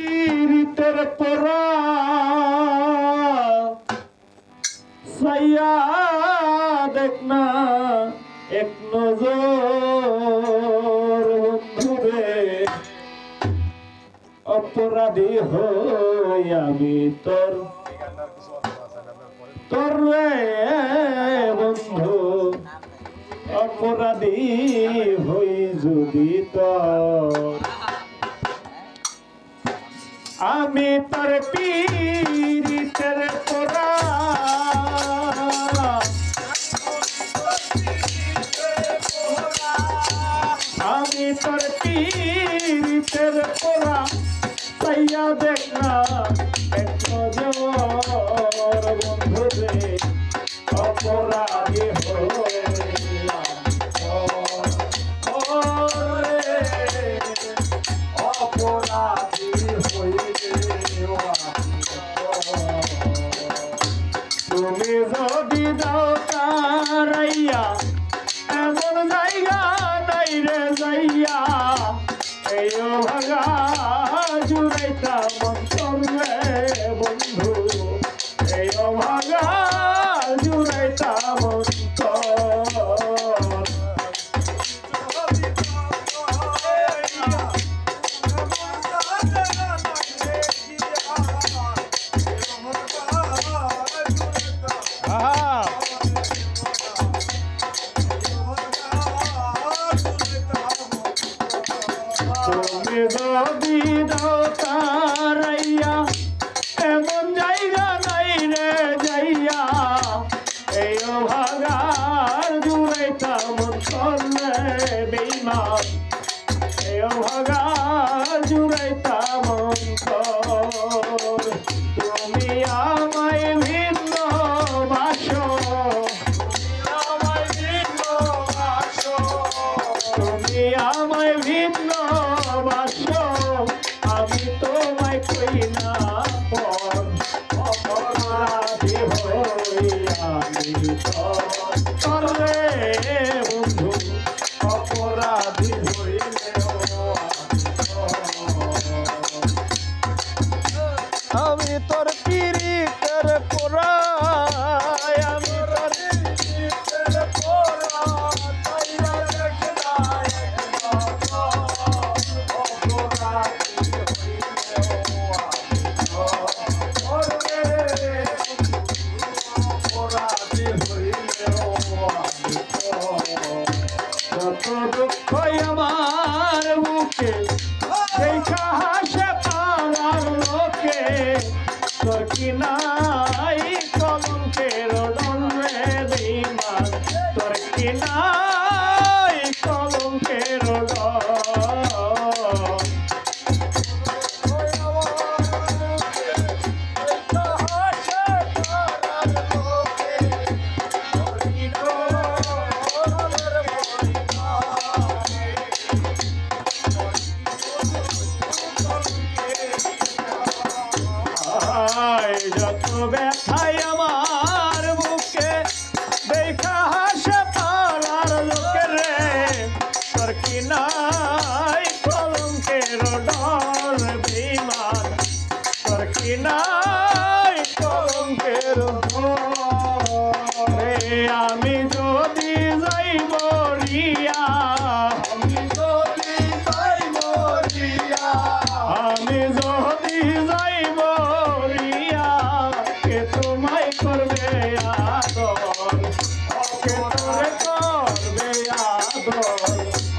পীড়িতের পোড়া সাইয়া দেখ না এক নজর বন্ধুরে অপরাধী হই আমি তোর তোর রে বন্ধু অপরাধী হই যদি তোর আমি তোর পীড়িতের পোড়া আমি তোর পীড়িতের পোড়া সাইয়া দেখ না এক নজর বন্ধু রে অপরাধী অপরাধী তুমি যদি দাও তারাইয়া এমন জায়গা নাই রে যাইয়া এই ভাগা জুড়াইতা মন্তর রে বন্ধু এই ভাগা জুড়াইতা মন্তর তুমি যদি দাও তারাইয়া এমন জায়গা নাই রে যাইয়া এই ভাগার জুড়াইতা মন্তর রে বেঈমান এই ভাগার জুড়াইতা মন্তর তুমি আমায় ভিন্ন বাসো তুমি আমায় ভিন্ন বাসো আমি তোমায় কই না পর অপরাধী হই আমি তোর রে বন্ধু অপরাধী হইলেও আমি তোর পীড়িতের পোড়া আমি তোর পীড়িতের পোড়া সাইয়া দেখ না কত দুঃখ আমার বুকে দেখা হাসে পাড়ার লোকে তোর কি নাই কলঙ্কের ডন রে বেঈমান তোর কি নাই কলঙ্কের ডন যত ব্যথাই আমার বুকে দেখা হাসে পাড়ার লোকের রে তোর কি নাই কলঙ্কের ডর বেঈমান তোর কি নাই কলঙ্কের রে আমি যদি যাই মরিয়া আমি যদি যাই মরিয়া আমি যদি যাই তোমায় করবে আদর কে তোরে করবে আদর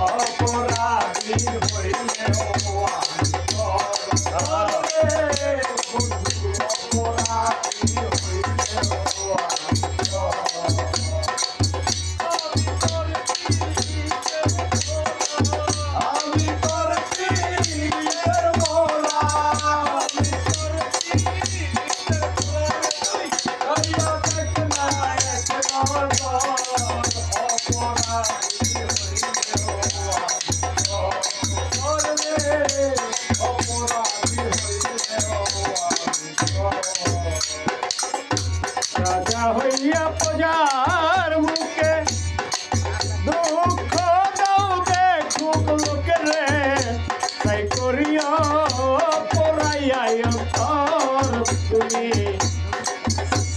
অপরাধী হইলেও অপরাধী হইলেও আমি তোর পীড়িতের পোড়া অপরাধী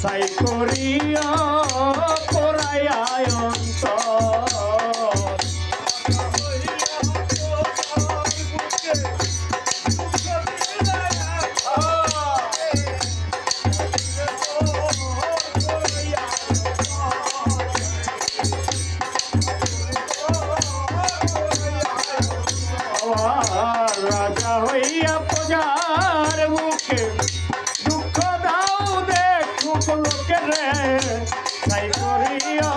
সাই করিয়া পোড়াইয়া অন্তর রাজা হইয়া প্রজার মুখে দুঃখ দাও দেখুক লোকের রে তাই করিয়া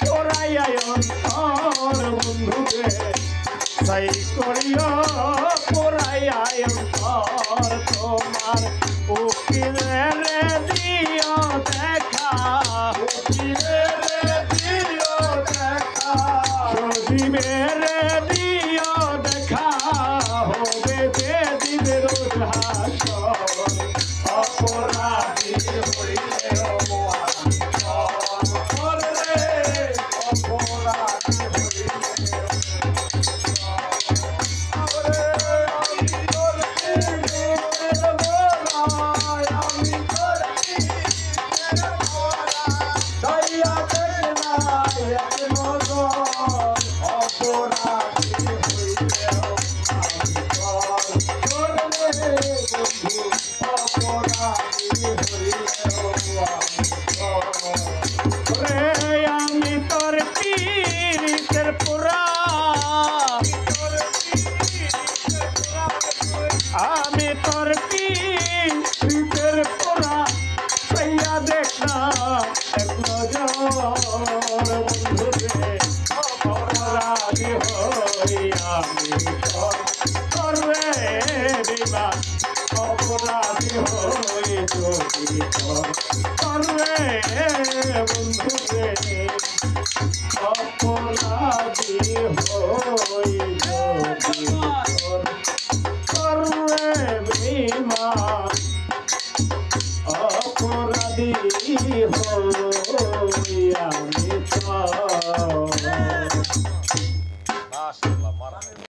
পোড়াইয়া অন্তর বন্ধুরে তাই করিয়া পোড়াইয়া অন্তর তোমার উকিলে রে দিও দেখা উকিলে রে দিও দেখা যদি মেরে দিও দেখা হবে যে দিবের অপরাধী হইলে অপরাধী আমি তোর পীড়িতের পুরা আমি তোর পীড়িতের পুরা সাইয়া দেখ না এক নজর বন্ধুরে অপরাধী হইয়া আমি করবে বিমা অপরাধী হই যদি করবে বন্ধুরে অপরাধী হই যদি করবে বিমা অপরাধী হই আমি